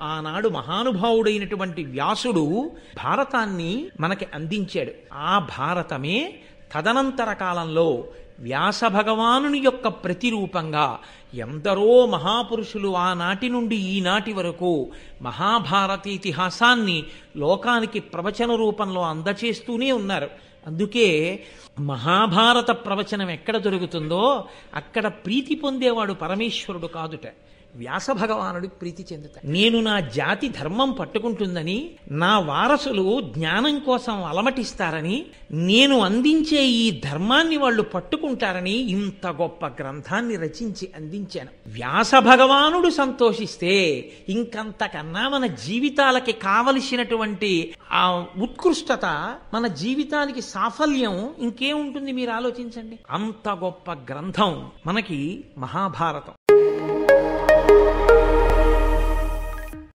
ఆనాడు మహానుభావుడైనటువంటి వ్యాసుడు భారతాన్ని మనకి అందించాడు. ఆ భారతమే తదనంతర కాలంలో వ్యాస భగవానుని యొక్క ప్రతిరూపంగా ఎందరో మహాపురుషులు ఆనాటి నుండి ఈనాటి వరకు మహాభారత ఇతిహాసాన్ని లోకానికి ప్రవచన రూపంలో అందచేస్తూనే ఉన్నారు. అందుకే మహాభారత ప్రవచనం ఎక్కడ దొరుకుతుందో అక్కడ ప్రీతి పొందేవాడు పరమేశ్వరుడు కాదుట, వ్యాస భగవానుడి ప్రీతి చెందుతాడు. నేను నా జాతి ధర్మం పట్టుకుంటుందని, నా వారసులు జ్ఞానం కోసం అలమటిస్తారని, నేను అందించే ఈ ధర్మాన్ని వాళ్ళు పట్టుకుంటారని ఇంత గొప్ప గ్రంథాన్ని రచించి అందించాను. వ్యాస భగవానుడు సంతోషిస్తే ఇంకంతకన్నా మన జీవితాలకి కావలసినటువంటి ఆ ఉత్కృష్టత, మన జీవితానికి సాఫల్యం ఇంకేముంటుంది మీరు ఆలోచించండి. అంత గొప్ప గ్రంథం మనకి మహాభారతం.